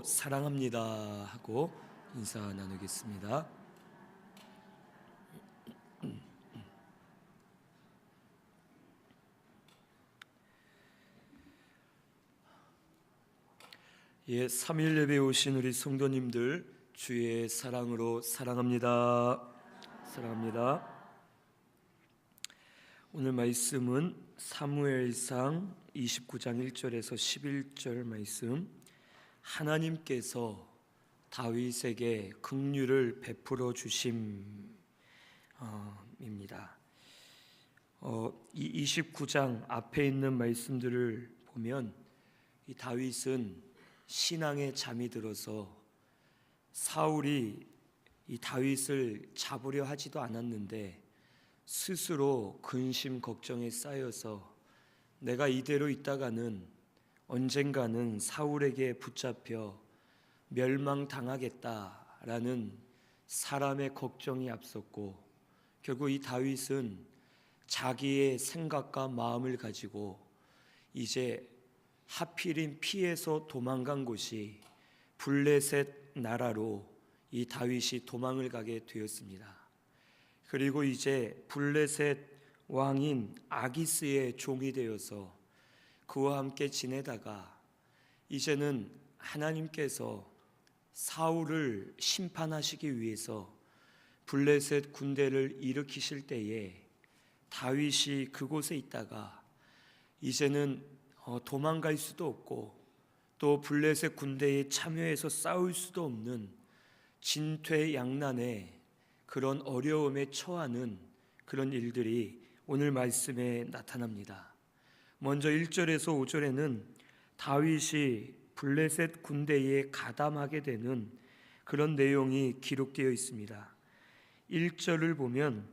사랑합니다 하고 인사 나누겠습니다. 삼일 예배에 오신 우리 성도님들 주의 사랑으로 사랑합니다. 사랑합니다. 오늘 말씀은 사무엘상 29장 1절에서 11절 말씀, 하나님께서 다윗에게 긍휼을 베풀어 주심입니다. 이 29장 앞에 있는 말씀들을 보면 이 다윗은 신앙에 잠이 들어서 사울이 이 다윗을 잡으려 하지도 않았는데 스스로 근심 걱정에 쌓여서 내가 이대로 있다가는 언젠가는 사울에게 붙잡혀 멸망당하겠다라는 사람의 걱정이 앞섰고, 결국 이 다윗은 자기의 생각과 마음을 가지고 이제 하필인 피해서 도망간 곳이 블레셋 나라로 이 다윗이 도망을 가게 되었습니다. 그리고 이제 블레셋 왕인 아기스의 종이 되어서 그와 함께 지내다가 이제는 하나님께서 사울을 심판하시기 위해서 블레셋 군대를 일으키실 때에 다윗이 그곳에 있다가 이제는 도망갈 수도 없고 또 블레셋 군대에 참여해서 싸울 수도 없는 진퇴양난의 그런 어려움에 처하는 그런 일들이 오늘 말씀에 나타납니다. 먼저 1절에서 5절에는 다윗이 블레셋 군대에 가담하게 되는 그런 내용이 기록되어 있습니다. 1절을 보면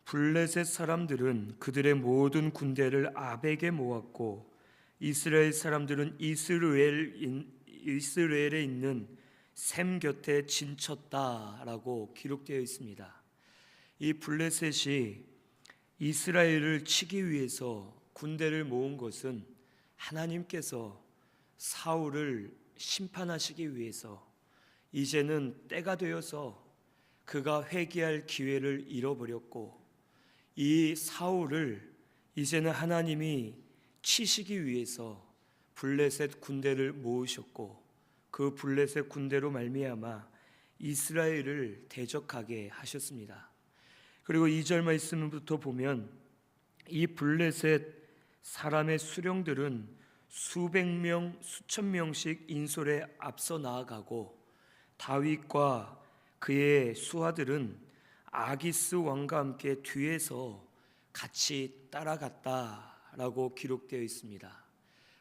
블레셋 사람들은 그들의 모든 군대를 아벡에 모았고 이스라엘 사람들은 이스라엘에 있는 셈 곁에 진쳤다라고 기록되어 있습니다. 이 블레셋이 이스라엘을 치기 위해서 군대를 모은 것은 하나님께서 사울을 심판하시기 위해서 이제는 때가 되어서 그가 회개할 기회를 잃어버렸고, 이 사울을 이제는 하나님이 치시기 위해서 블레셋 군대를 모으셨고 그 블레셋 군대로 말미암아 이스라엘을 대적하게 하셨습니다. 그리고 2절 말씀부터 보면 이 블레셋 사람의 수령들은 수백 명, 수천 명씩 인솔에 앞서 나아가고 다윗과 그의 수하들은 아기스 왕과 함께 뒤에서 같이 따라갔다라고 기록되어 있습니다.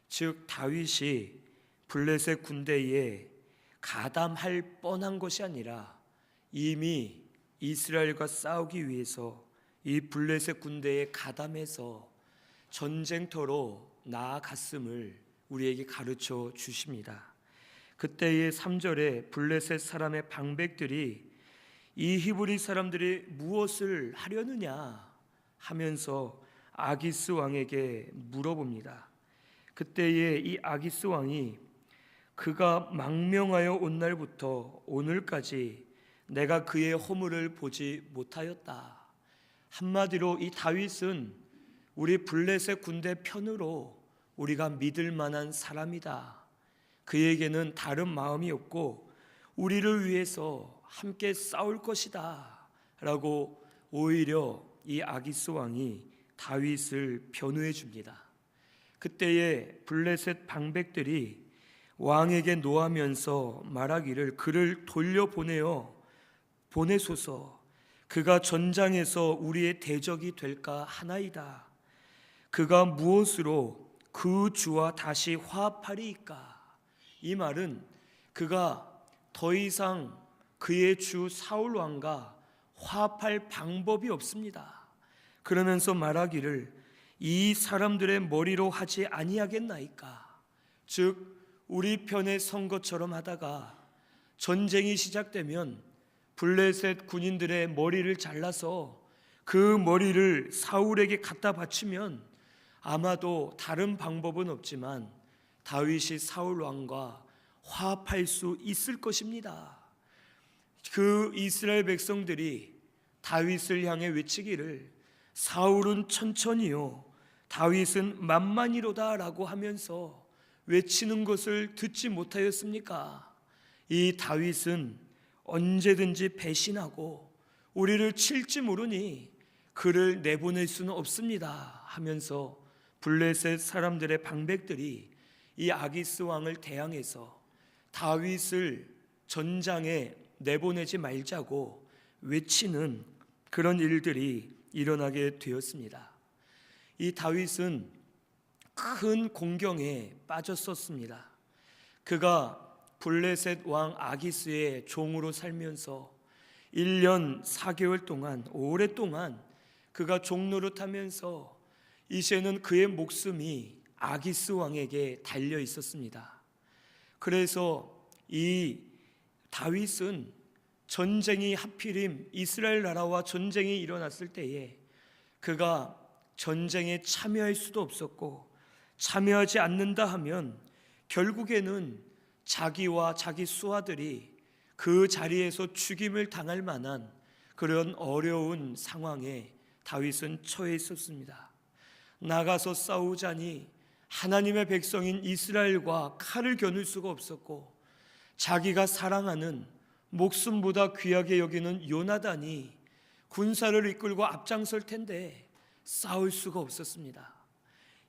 즉 다윗이 블레셋 군대에 가담할 뻔한 것이 아니라 이미 이스라엘과 싸우기 위해서 이 블레셋 군대에 가담해서 전쟁터로 나아갔음을 우리에게 가르쳐 주십니다. 그때의 3절에 블레셋 사람의 방백들이 이 히브리 사람들이 무엇을 하려느냐 하면서 아기스 왕에게 물어봅니다. 그때에 이 아기스 왕이 그가 망명하여 온 날부터 오늘까지 내가 그의 허물을 보지 못하였다. 한마디로 이 다윗은 우리 블레셋 군대 편으로 우리가 믿을 만한 사람이다. 그에게는 다른 마음이 없고 우리를 위해서 함께 싸울 것이다 라고 오히려 이 아기스 왕이 다윗을 변호해 줍니다. 그때에 블레셋 방백들이 왕에게 노하면서 말하기를 그를 보내소서. 그가 전장에서 우리의 대적이 될까 하나이다. 그가 무엇으로 그 주와 다시 화합하리이까? 이 말은 그가 더 이상 그의 주 사울 왕과 화합할 방법이 없습니다. 그러면서 말하기를 이 사람들의 머리로 하지 아니하겠나이까? 즉 우리 편에 선 것처럼 하다가 전쟁이 시작되면 블레셋 군인들의 머리를 잘라서 그 머리를 사울에게 갖다 바치면 아마도 다른 방법은 없지만 다윗이 사울 왕과 화합할 수 있을 것입니다. 그 이스라엘 백성들이 다윗을 향해 외치기를 사울은 천천히요 다윗은 만만이로다 라고 하면서 외치는 것을 듣지 못하였습니까? 이 다윗은 언제든지 배신하고 우리를 칠지 모르니 그를 내보낼 수는 없습니다 하면서 블레셋 사람들의 방백들이 이 아기스 왕을 대항해서 다윗을 전장에 내보내지 말자고 외치는 그런 일들이 일어나게 되었습니다. 이 다윗은 큰 공경에 빠졌었습니다. 그가 블레셋 왕 아기스의 종으로 살면서 1년 4개월 동안 오랫동안 그가 종노릇하면서 이제는 그의 목숨이 아기스 왕에게 달려 있었습니다. 그래서 이 다윗은 전쟁이 하필임 이스라엘 나라와 전쟁이 일어났을 때에 그가 전쟁에 참여할 수도 없었고 참여하지 않는다 하면 결국에는 자기와 자기 수하들이 그 자리에서 죽임을 당할 만한 그런 어려운 상황에 다윗은 처해 있었습니다. 나가서 싸우자니 하나님의 백성인 이스라엘과 칼을 겨눌 수가 없었고 자기가 사랑하는 목숨보다 귀하게 여기는 요나단이 군사를 이끌고 앞장설 텐데 싸울 수가 없었습니다.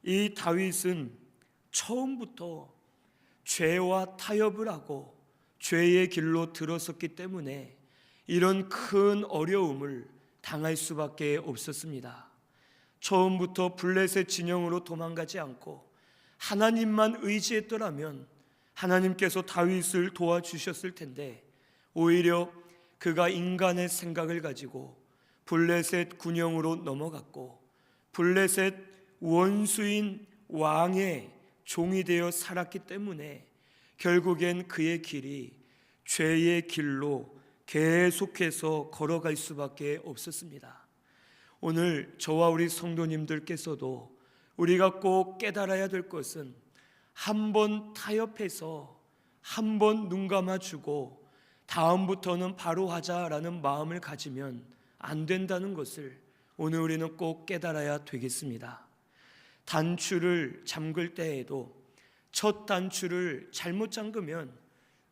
이 다윗은 처음부터 죄와 타협을 하고 죄의 길로 들어섰기 때문에 이런 큰 어려움을 당할 수밖에 없었습니다. 처음부터 블레셋 진영으로 도망가지 않고 하나님만 의지했더라면 하나님께서 다윗을 도와주셨을 텐데 오히려 그가 인간의 생각을 가지고 블레셋 군영으로 넘어갔고 블레셋 원수인 왕의 종이 되어 살았기 때문에 결국엔 그의 길이 죄의 길로 계속해서 걸어갈 수밖에 없었습니다. 오늘 저와 우리 성도님들께서도 우리가 꼭 깨달아야 될 것은 한 번 타협해서 한 번 눈 감아주고 다음부터는 바로 하자라는 마음을 가지면 안 된다는 것을 오늘 우리는 꼭 깨달아야 되겠습니다. 단추를 잠글 때에도 첫 단추를 잘못 잠그면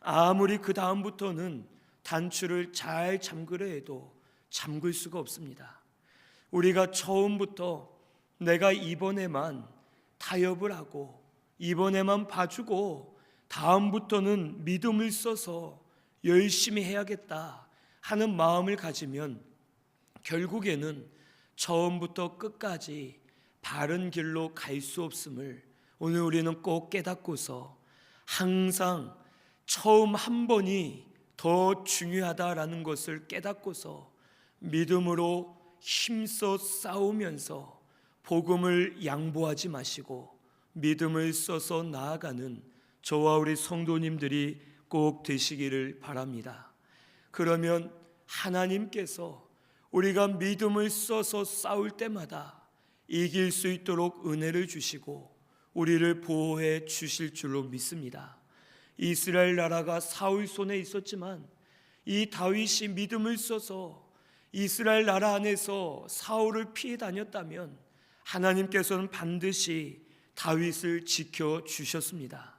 아무리 그 다음부터는 단추를 잘 잠그려 해도 잠글 수가 없습니다. 우리가 처음부터 내가 이번에만 타협을 하고 이번에만 봐주고 다음부터는 믿음을 써서 열심히 해야겠다 하는 마음을 가지면 결국에는 처음부터 끝까지 바른 길로 갈 수 없음을 오늘 우리는 꼭 깨닫고서 항상 처음 한 번이 더 중요하다라는 것을 깨닫고서 믿음으로 힘써 싸우면서 복음을 양보하지 마시고 믿음을 써서 나아가는 저와 우리 성도님들이 꼭 되시기를 바랍니다. 그러면 하나님께서 우리가 믿음을 써서 싸울 때마다 이길 수 있도록 은혜를 주시고 우리를 보호해 주실 줄로 믿습니다. 이스라엘 나라가 사울 손에 있었지만 이 다윗이 믿음을 써서 이스라엘 나라 안에서 사울을 피해 다녔다면 하나님께서는 반드시 다윗을 지켜주셨습니다.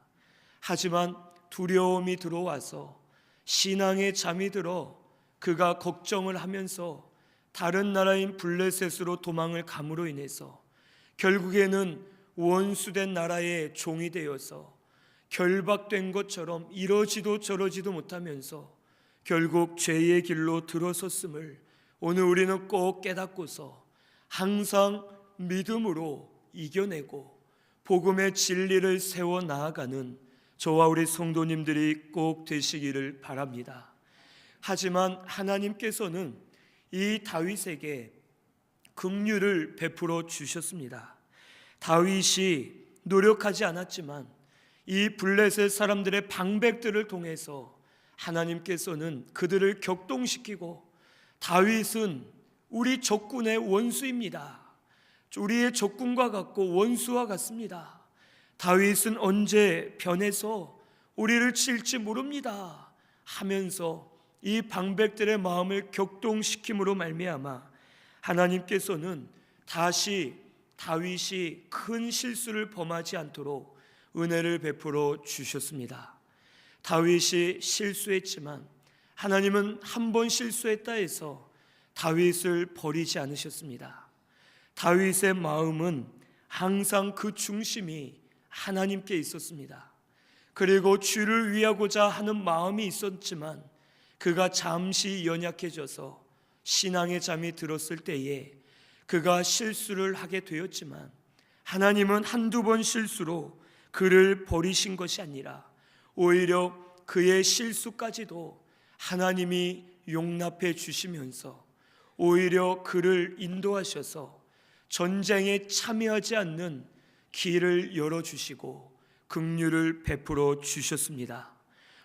하지만 두려움이 들어와서 신앙에 잠이 들어 그가 걱정을 하면서 다른 나라인 블레셋으로 도망을 감으로 인해서 결국에는 원수된 나라의 종이 되어서 결박된 것처럼 이러지도 저러지도 못하면서 결국 죄의 길로 들어섰음을 오늘 우리는 꼭 깨닫고서 항상 믿음으로 이겨내고 복음의 진리를 세워 나아가는 저와 우리 성도님들이 꼭 되시기를 바랍니다. 하지만 하나님께서는 이 다윗에게 긍휼을 베풀어 주셨습니다. 다윗이 노력하지 않았지만 이 블레셋 사람들의 방백들을 통해서 하나님께서는 그들을 격동시키고 다윗은 우리 적군의 원수입니다. 우리의 적군과 같고 원수와 같습니다. 다윗은 언제 변해서 우리를 칠지 모릅니다 하면서 이 방백들의 마음을 격동시킴으로 말미암아 하나님께서는 다시 다윗이 큰 실수를 범하지 않도록 은혜를 베풀어 주셨습니다. 다윗이 실수했지만 하나님은 한 번 실수했다 해서 다윗을 버리지 않으셨습니다. 다윗의 마음은 항상 그 중심이 하나님께 있었습니다. 그리고 주를 위하고자 하는 마음이 있었지만 그가 잠시 연약해져서 신앙의 잠이 들었을 때에 그가 실수를 하게 되었지만 하나님은 한두 번 실수로 그를 버리신 것이 아니라 오히려 그의 실수까지도 하나님이 용납해 주시면서 오히려 그를 인도하셔서 전쟁에 참여하지 않는 길을 열어주시고 긍휼을 베풀어 주셨습니다.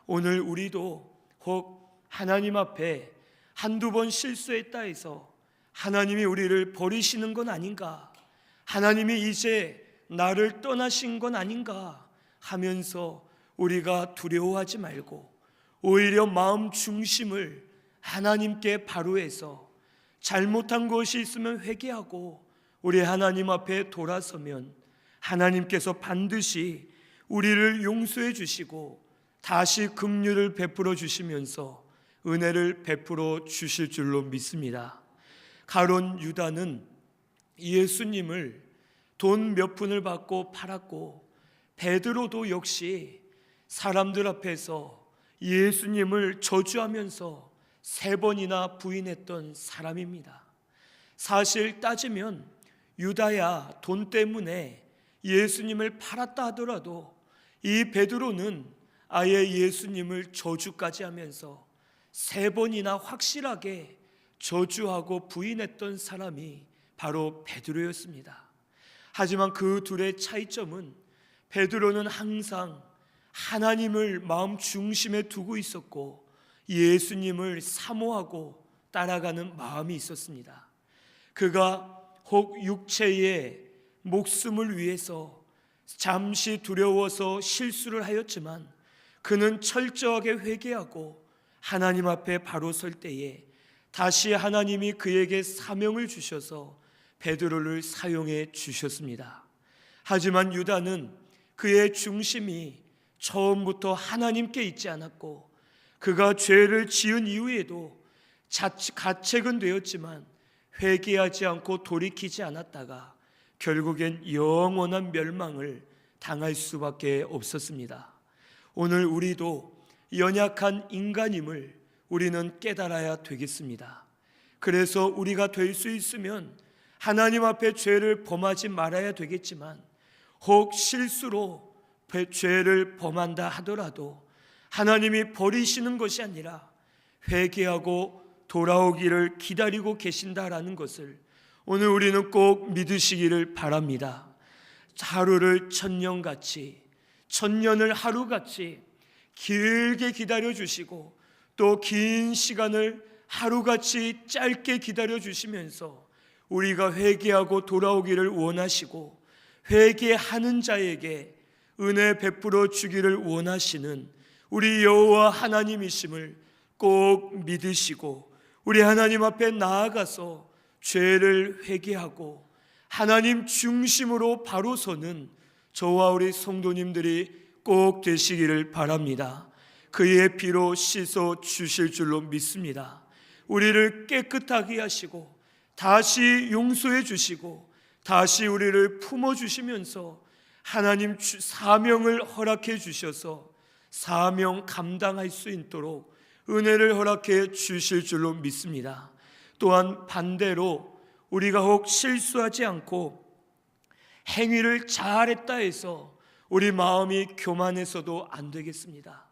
오늘 우리도 혹 하나님 앞에 한두 번 실수했다 해서 하나님이 우리를 버리시는 건 아닌가, 하나님이 이제 나를 떠나신 건 아닌가 하면서 우리가 두려워하지 말고 오히려 마음 중심을 하나님께 바로 해서 잘못한 것이 있으면 회개하고 우리 하나님 앞에 돌아서면 하나님께서 반드시 우리를 용서해 주시고 다시 긍휼을 베풀어 주시면서 은혜를 베풀어 주실 줄로 믿습니다. 가룟 유다는 예수님을 돈 몇 푼을 받고 팔았고 베드로도 역시 사람들 앞에서 예수님을 저주하면서 3번이나 부인했던 사람입니다. 사실 따지면 유다야 돈 때문에 예수님을 팔았다 하더라도 이 베드로는 아예 예수님을 저주까지 하면서 3번이나 확실하게 저주하고 부인했던 사람이 바로 베드로였습니다. 하지만 그 둘의 차이점은 베드로는 항상 하나님을 마음 중심에 두고 있었고 예수님을 사모하고 따라가는 마음이 있었습니다. 그가 혹 육체의 목숨을 위해서 잠시 두려워서 실수를 하였지만 그는 철저하게 회개하고 하나님 앞에 바로 설 때에 다시 하나님이 그에게 사명을 주셔서 베드로를 사용해 주셨습니다. 하지만 유다는 그의 중심이 처음부터 하나님께 있지 않았고 그가 죄를 지은 이후에도 가책은 되었지만 회개하지 않고 돌이키지 않았다가 결국엔 영원한 멸망을 당할 수밖에 없었습니다. 오늘 우리도 연약한 인간임을 우리는 깨달아야 되겠습니다. 그래서 우리가 될 수 있으면 하나님 앞에 죄를 범하지 말아야 되겠지만 혹 실수로 죄를 범한다 하더라도 하나님이 버리시는 것이 아니라 회개하고 돌아오기를 기다리고 계신다라는 것을 오늘 우리는 꼭 믿으시기를 바랍니다. 하루를 천년같이, 천년을 하루같이 길게 기다려주시고 또 긴 시간을 하루같이 짧게 기다려주시면서 우리가 회개하고 돌아오기를 원하시고 회개하는 자에게 은혜 베풀어 주기를 원하시는 우리 여호와 하나님이심을 꼭 믿으시고 우리 하나님 앞에 나아가서 죄를 회개하고 하나님 중심으로 바로 서는 저와 우리 성도님들이 꼭 되시기를 바랍니다. 그의 피로 씻어 주실 줄로 믿습니다. 우리를 깨끗하게 하시고 다시 용서해 주시고 다시 우리를 품어주시면서 하나님 사명을 허락해 주셔서 사명 감당할 수 있도록 은혜를 허락해 주실 줄로 믿습니다. 또한 반대로 우리가 혹 실수하지 않고 행위를 잘했다 해서 우리 마음이 교만해서도 안 되겠습니다.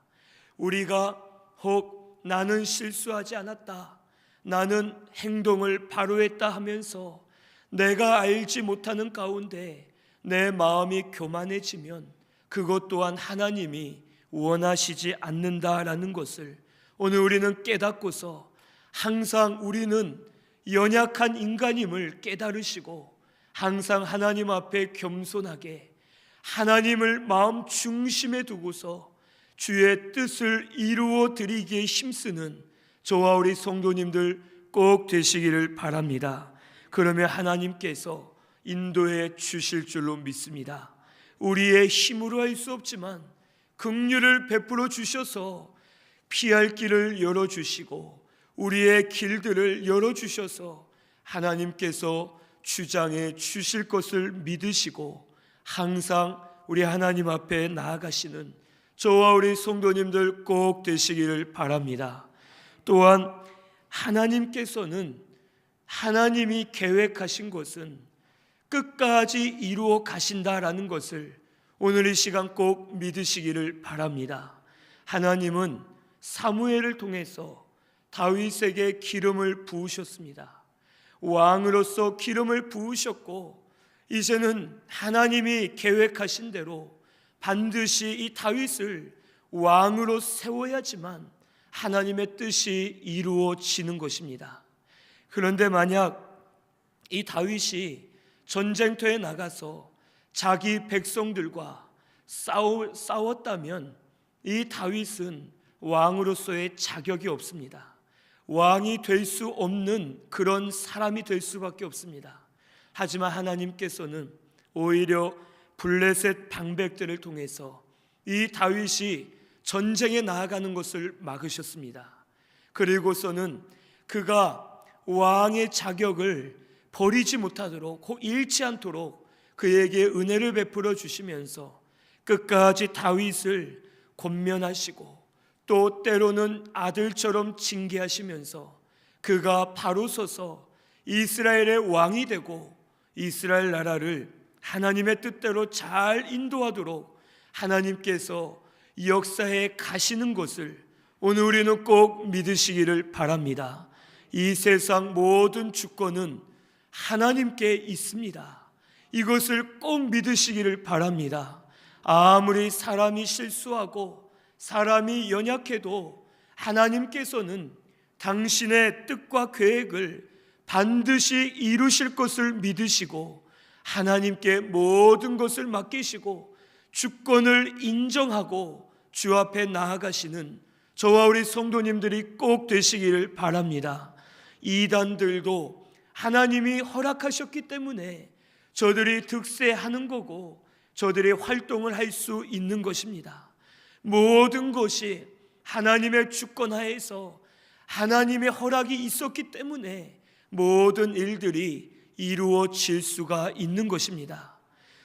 우리가 혹 나는 실수하지 않았다, 나는 행동을 바로 했다 하면서 내가 알지 못하는 가운데 내 마음이 교만해지면 그것 또한 하나님이 원하시지 않는다라는 것을 오늘 우리는 깨닫고서 항상 우리는 연약한 인간임을 깨달으시고 항상 하나님 앞에 겸손하게 하나님을 마음 중심에 두고서 주의 뜻을 이루어 드리기에 힘쓰는 저와 우리 성도님들 꼭 되시기를 바랍니다. 그러면 하나님께서 인도해 주실 줄로 믿습니다. 우리의 힘으로 할 수 없지만 긍휼을 베풀어 주셔서 피할 길을 열어주시고 우리의 길들을 열어주셔서 하나님께서 주장해 주실 것을 믿으시고 항상 우리 하나님 앞에 나아가시는 저와 우리 성도님들 꼭 되시기를 바랍니다. 또한 하나님께서는 하나님이 계획하신 것은 끝까지 이루어 가신다라는 것을 오늘 이 시간 꼭 믿으시기를 바랍니다. 하나님은 사무엘을 통해서 다윗에게 기름을 부으셨습니다. 왕으로서 기름을 부으셨고 이제는 하나님이 계획하신 대로 반드시 이 다윗을 왕으로 세워야지만 하나님의 뜻이 이루어지는 것입니다. 그런데 만약 이 다윗이 전쟁터에 나가서 자기 백성들과 싸웠다면 이 다윗은 왕으로서의 자격이 없습니다. 왕이 될 수 없는 그런 사람이 될 수밖에 없습니다. 하지만 하나님께서는 오히려 블레셋 방백들을 통해서 이 다윗이 전쟁에 나아가는 것을 막으셨습니다. 그리고서는 그가 왕의 자격을 버리지 못하도록 혹 잃지 않도록 그에게 은혜를 베풀어 주시면서 끝까지 다윗을 권면하시고 또 때로는 아들처럼 징계하시면서 그가 바로 서서 이스라엘의 왕이 되고 이스라엘 나라를 하나님의 뜻대로 잘 인도하도록 하나님께서 역사에 가시는 것을 오늘 우리는 꼭 믿으시기를 바랍니다. 이 세상 모든 주권은 하나님께 있습니다. 이것을 꼭 믿으시기를 바랍니다. 아무리 사람이 실수하고 사람이 연약해도 하나님께서는 당신의 뜻과 계획을 반드시 이루실 것을 믿으시고 하나님께 모든 것을 맡기시고 주권을 인정하고 주 앞에 나아가시는 저와 우리 성도님들이 꼭 되시기를 바랍니다. 이단들도 하나님이 허락하셨기 때문에 저들이 득세하는 거고 저들이 활동을 할 수 있는 것입니다. 모든 것이 하나님의 주권 하에서 하나님의 허락이 있었기 때문에 모든 일들이 이루어질 수가 있는 것입니다.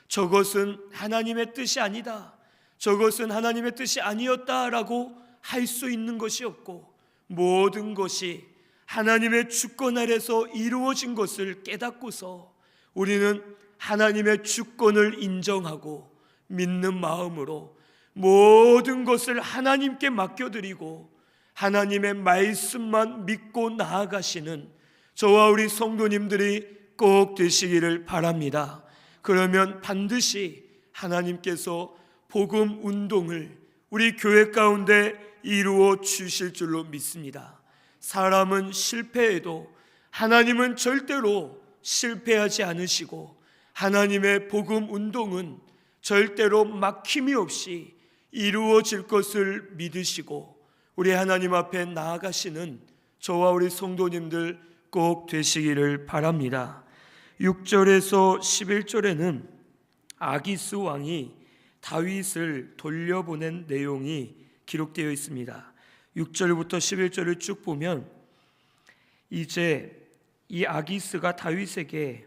저것은 하나님의 뜻이 아니다, 저것은 하나님의 뜻이 아니었다라고 할 수 있는 것이 없고 모든 것이 하나님의 주권 아래서 이루어진 것을 깨닫고서 우리는 하나님의 주권을 인정하고 믿는 마음으로 모든 것을 하나님께 맡겨드리고 하나님의 말씀만 믿고 나아가시는 저와 우리 성도님들이 꼭 되시기를 바랍니다. 그러면 반드시 하나님께서 복음 운동을 우리 교회 가운데 이루어 주실 줄로 믿습니다. 사람은 실패해도 하나님은 절대로 실패하지 않으시고 하나님의 복음 운동은 절대로 막힘이 없이 이루어질 것을 믿으시고 우리 하나님 앞에 나아가시는 저와 우리 성도님들 꼭 되시기를 바랍니다. 6절에서 11절에는 아기스 왕이 다윗을 돌려보낸 내용이 기록되어 있습니다. 6절부터 11절을 쭉 보면 이제 이 아기스가 다윗에게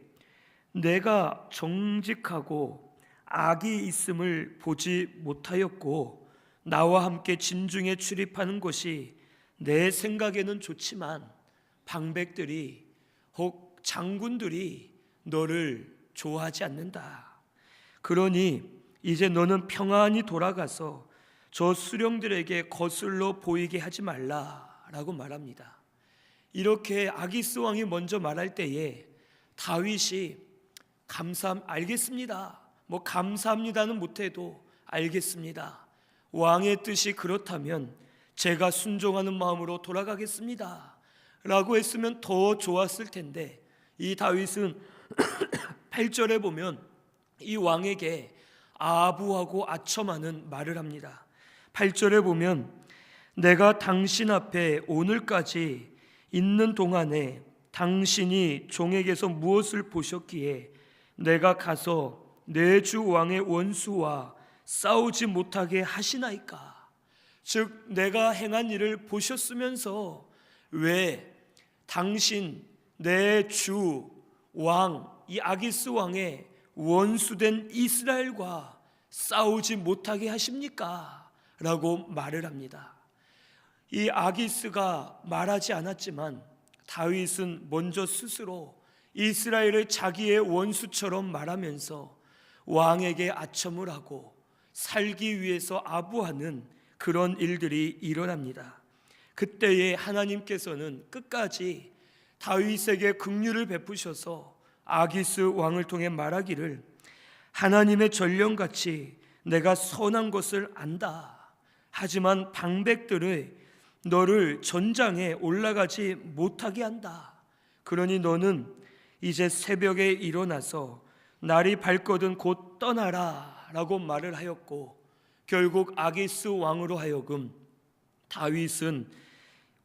내가 정직하고 악이 있음을 보지 못하였고 나와 함께 진중에 출입하는 것이 내 생각에는 좋지만 방백들이 혹 장군들이 너를 좋아하지 않는다. 그러니 이제 너는 평안히 돌아가서 저 수령들에게 거슬러 보이게 하지 말라라고 말합니다. 이렇게 아기스 왕이 먼저 말할 때에 다윗이 알겠습니다. 감사합니다는 못해도 알겠습니다. 왕의 뜻이 그렇다면 제가 순종하는 마음으로 돌아가겠습니다 라고 했으면 더 좋았을 텐데 이 다윗은 8절에 보면 이 왕에게 아부하고 아첨하는 말을 합니다. 8절에 보면 내가 당신 앞에 오늘까지 있는 동안에 당신이 종에게서 무엇을 보셨기에 내가 가서 내 주 왕의 원수와 싸우지 못하게 하시나이까? 즉 내가 행한 일을 보셨으면서 왜 당신 내 주 왕 이 아기스 왕의 원수된 이스라엘과 싸우지 못하게 하십니까? 라고 말을 합니다. 이 아기스가 말하지 않았지만 다윗은 먼저 스스로 이스라엘을 자기의 원수처럼 말하면서 왕에게 아첨을 하고 살기 위해서 아부하는 그런 일들이 일어납니다. 그때에 하나님께서는 끝까지 다윗에게 긍휼을 베푸셔서 아기스 왕을 통해 말하기를 하나님의 전령같이 내가 선한 것을 안다. 하지만 방백들의 너를 전장에 올라가지 못하게 한다. 그러니 너는 이제 새벽에 일어나서 날이 밝거든 곧 떠나라 라고 말을 하였고, 결국 아기스 왕으로 하여금 다윗은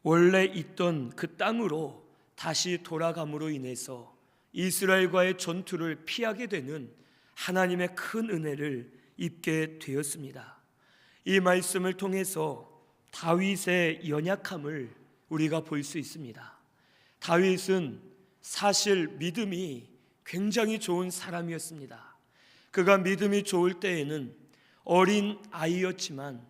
원래 있던 그 땅으로 다시 돌아감으로 인해서 이스라엘과의 전투를 피하게 되는 하나님의 큰 은혜를 입게 되었습니다. 이 말씀을 통해서 다윗의 연약함을 우리가 볼 수 있습니다. 다윗은 사실 믿음이 굉장히 좋은 사람이었습니다. 그가 믿음이 좋을 때에는 어린 아이였지만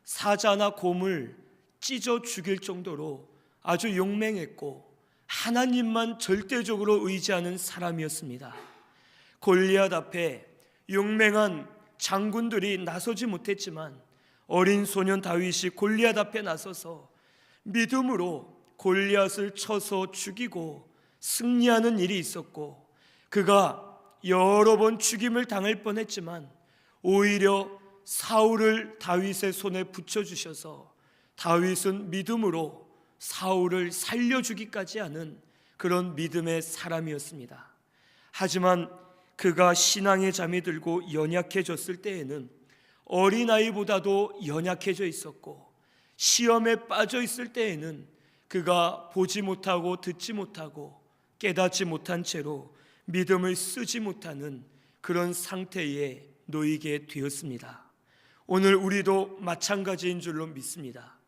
사자나 곰을 찢어 죽일 정도로 아주 용맹했고 하나님만 절대적으로 의지하는 사람이었습니다. 골리앗 앞에 용맹한 장군들이 나서지 못했지만 어린 소년 다윗이 골리앗 앞에 나서서 믿음으로 골리앗을 쳐서 죽이고 승리하는 일이 있었고, 그가 여러 번 죽임을 당할 뻔했지만 오히려 사울을 다윗의 손에 붙여주셔서 다윗은 믿음으로 사울을 살려주기까지 하는 그런 믿음의 사람이었습니다. 하지만 그가 신앙에 잠이 들고 연약해졌을 때에는 어린아이보다도 연약해져 있었고, 시험에 빠져 있을 때에는 그가 보지 못하고 듣지 못하고 깨닫지 못한 채로 믿음을 쓰지 못하는 그런 상태에 놓이게 되었습니다. 오늘 우리도 마찬가지인 줄로 믿습니다.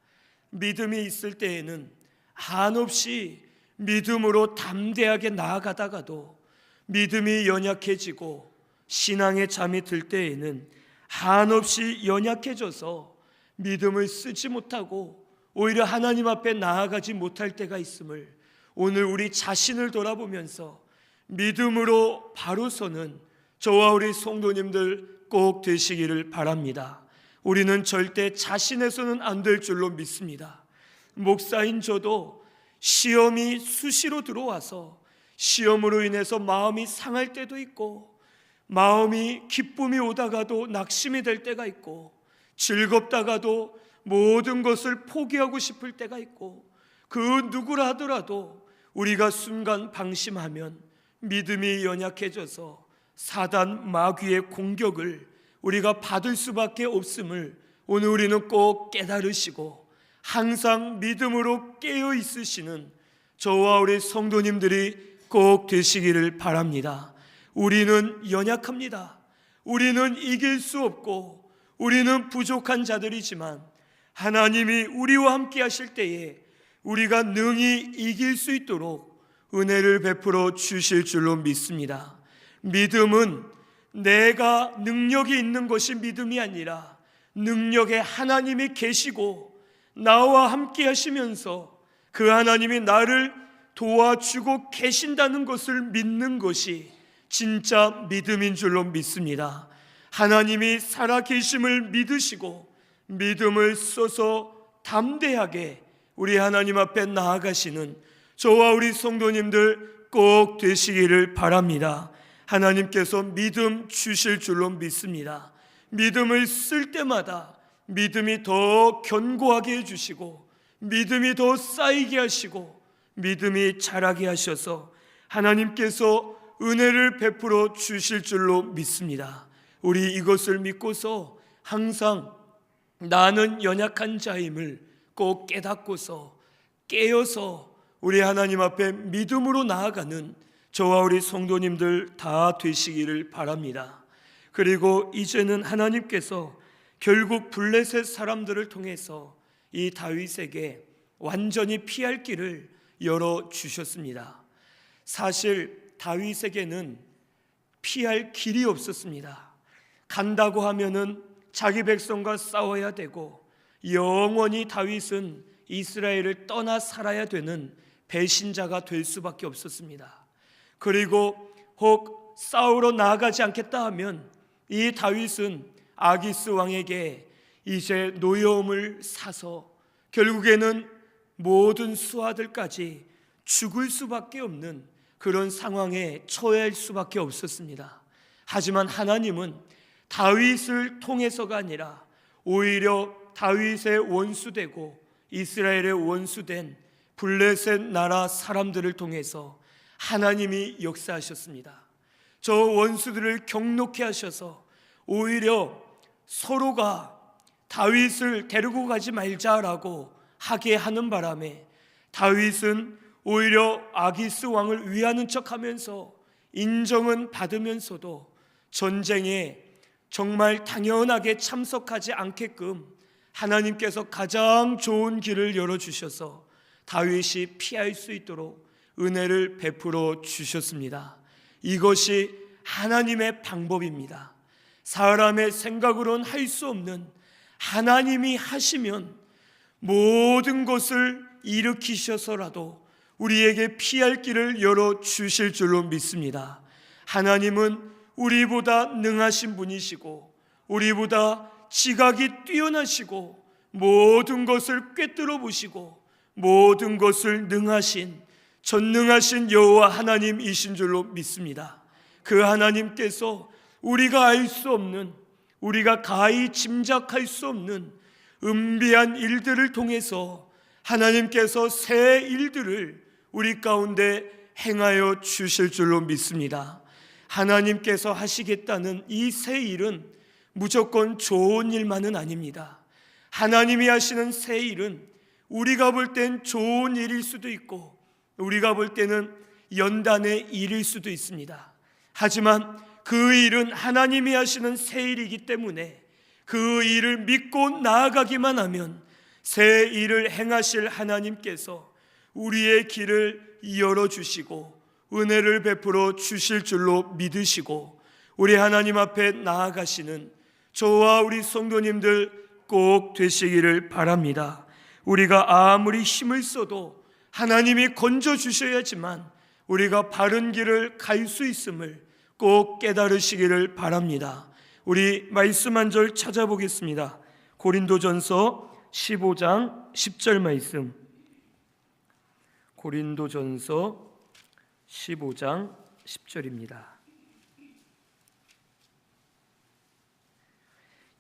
믿음이 있을 때에는 한없이 믿음으로 담대하게 나아가다가도 믿음이 연약해지고 신앙에 잠이 들 때에는 한없이 연약해져서 믿음을 쓰지 못하고 오히려 하나님 앞에 나아가지 못할 때가 있음을 오늘 우리 자신을 돌아보면서 믿음으로 바로 서는 저와 우리 성도님들 꼭 되시기를 바랍니다. 우리는 절대 자신에서는 안 될 줄로 믿습니다. 목사인 저도 시험이 수시로 들어와서 시험으로 인해서 마음이 상할 때도 있고, 마음이 기쁨이 오다가도 낙심이 될 때가 있고, 즐겁다가도 모든 것을 포기하고 싶을 때가 있고, 그 누구라 하더라도 우리가 순간 방심하면 믿음이 연약해져서 사단 마귀의 공격을 우리가 받을 수밖에 없음을 오늘 우리는 꼭 깨달으시고 항상 믿음으로 깨어 있으시는 저와 우리 성도님들이 꼭 되시기를 바랍니다. 우리는 연약합니다. 우리는 이길 수 없고 우리는 부족한 자들이지만 하나님이 우리와 함께 하실 때에 우리가 능히 이길 수 있도록 은혜를 베풀어 주실 줄로 믿습니다. 믿음은 내가 능력이 있는 것이 믿음이 아니라 능력에 하나님이 계시고 나와 함께 하시면서 그 하나님이 나를 도와주고 계신다는 것을 믿는 것이 진짜 믿음인 줄로 믿습니다. 하나님이 살아계심을 믿으시고 믿음을 써서 담대하게 우리 하나님 앞에 나아가시는 저와 우리 성도님들 꼭 되시기를 바랍니다. 하나님께서 믿음 주실 줄로 믿습니다. 믿음을 쓸 때마다 믿음이 더 견고하게 해주시고 믿음이 더 쌓이게 하시고 믿음이 자라게 하셔서 하나님께서 은혜를 베풀어 주실 줄로 믿습니다. 우리 이것을 믿고서 항상 나는 연약한 자임을 꼭 깨닫고서 깨어서 우리 하나님 앞에 믿음으로 나아가는 저와 우리 성도님들 다 되시기를 바랍니다. 그리고 이제는 하나님께서 결국 블레셋 사람들을 통해서 이 다윗에게 완전히 피할 길을 열어주셨습니다. 사실 다윗에게는 피할 길이 없었습니다. 간다고 하면은 자기 백성과 싸워야 되고 영원히 다윗은 이스라엘을 떠나 살아야 되는 배신자가 될 수밖에 없었습니다. 그리고 혹 싸우러 나아가지 않겠다 하면 이 다윗은 아기스 왕에게 이제 노여움을 사서 결국에는 모든 수하들까지 죽을 수밖에 없는 그런 상황에 처할 수밖에 없었습니다. 하지만 하나님은 다윗을 통해서가 아니라 오히려 다윗의 원수되고 이스라엘의 원수된 블레셋 나라 사람들을 통해서 하나님이 역사하셨습니다. 저 원수들을 경노케 하셔서 오히려 서로가 다윗을 데리고 가지 말자라고 하게 하는 바람에 다윗은 오히려 아기스 왕을 위하는 척하면서 인정은 받으면서도 전쟁에 정말 당연하게 참석하지 않게끔 하나님께서 가장 좋은 길을 열어주셔서 다윗이 피할 수 있도록 은혜를 베풀어 주셨습니다. 이것이 하나님의 방법입니다. 사람의 생각으로는 할 수 없는 하나님이 하시면 모든 것을 일으키셔서라도 우리에게 피할 길을 열어주실 줄로 믿습니다. 하나님은 우리보다 능하신 분이시고 우리보다 지각이 뛰어나시고 모든 것을 꿰뚫어 보시고 모든 것을 능하신 전능하신 여호와 하나님이신 줄로 믿습니다. 그 하나님께서 우리가 알 수 없는, 우리가 가히 짐작할 수 없는 은비한 일들을 통해서 하나님께서 새 일들을 우리 가운데 행하여 주실 줄로 믿습니다. 하나님께서 하시겠다는 이 새 일은 무조건 좋은 일만은 아닙니다. 하나님이 하시는 새 일은 우리가 볼 땐 좋은 일일 수도 있고 우리가 볼 때는 연단의 일일 수도 있습니다. 하지만 그 일은 하나님이 하시는 새 일이기 때문에 그 일을 믿고 나아가기만 하면 새 일을 행하실 하나님께서 우리의 길을 열어주시고 은혜를 베풀어 주실 줄로 믿으시고 우리 하나님 앞에 나아가시는 저와 우리 성도님들 꼭 되시기를 바랍니다. 우리가 아무리 힘을 써도 하나님이 건져주셔야지만 우리가 바른 길을 갈 수 있음을 꼭 깨달으시기를 바랍니다. 우리 말씀 한 절 찾아보겠습니다. 고린도전서 15장 10절 말씀. 고린도전서 15장 10절입니다.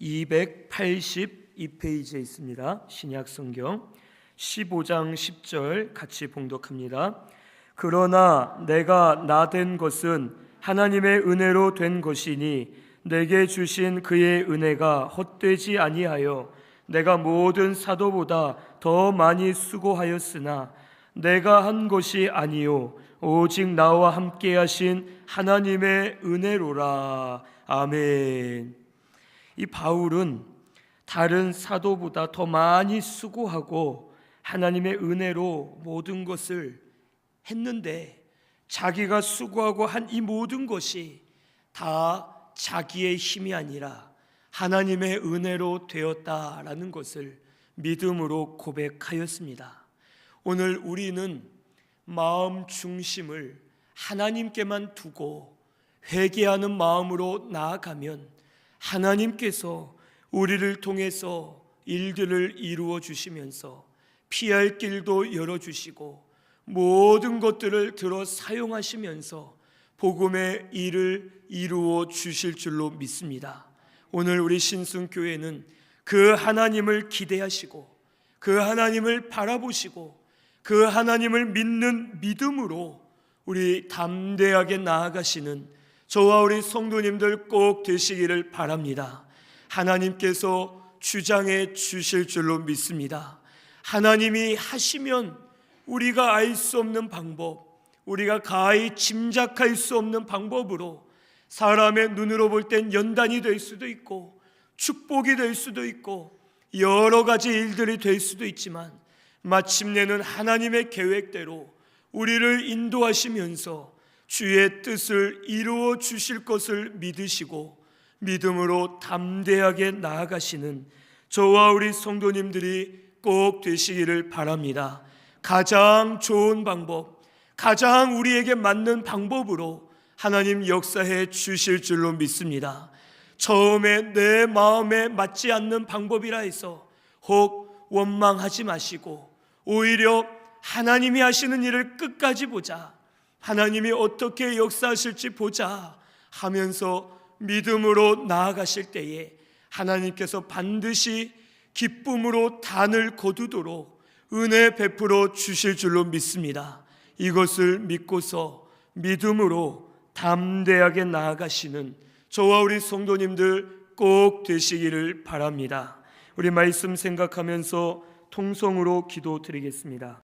282페이지에 있습니다. 신약성경 15장 10절 같이 봉독합니다. 그러나 내가 나 된 것은 하나님의 은혜로 된 것이니 내게 주신 그의 은혜가 헛되지 아니하여 내가 모든 사도보다 더 많이 수고하였으나 내가 한 것이 아니요 오직 나와 함께 하신 하나님의 은혜로라. 아멘. 이 바울은 다른 사도보다 더 많이 수고하고 하나님의 은혜로 모든 것을 했는데 자기가 수고하고 한 이 모든 것이 다 자기의 힘이 아니라 하나님의 은혜로 되었다라는 것을 믿음으로 고백하였습니다. 오늘 우리는 마음 중심을 하나님께만 두고 회개하는 마음으로 나아가면 하나님께서 우리를 통해서 일들을 이루어 주시면서 피할 길도 열어주시고 모든 것들을 들어 사용하시면서 복음의 일을 이루어 주실 줄로 믿습니다. 오늘 우리 신승교회는 그 하나님을 기대하시고 그 하나님을 바라보시고 그 하나님을 믿는 믿음으로 우리 담대하게 나아가시는 저와 우리 성도님들 꼭 되시기를 바랍니다. 하나님께서 주장해 주실 줄로 믿습니다. 하나님이 하시면 우리가 알 수 없는 방법, 우리가 가히 짐작할 수 없는 방법으로 사람의 눈으로 볼 땐 연단이 될 수도 있고 축복이 될 수도 있고 여러 가지 일들이 될 수도 있지만 마침내는 하나님의 계획대로 우리를 인도하시면서 주의 뜻을 이루어 주실 것을 믿으시고 믿음으로 담대하게 나아가시는 저와 우리 성도님들이 꼭 되시기를 바랍니다. 가장 좋은 방법, 가장 우리에게 맞는 방법으로 하나님 역사해 주실 줄로 믿습니다. 처음에 내 마음에 맞지 않는 방법이라 해서 혹 원망하지 마시고 오히려 하나님이 하시는 일을 끝까지 보자, 하나님이 어떻게 역사하실지 보자 하면서 믿음으로 나아가실 때에 하나님께서 반드시 기쁨으로 단을 거두도록 은혜 베풀어 주실 줄로 믿습니다. 이것을 믿고서 믿음으로 담대하게 나아가시는 저와 우리 성도님들 꼭 되시기를 바랍니다. 우리 말씀 생각하면서 통성으로 기도드리겠습니다.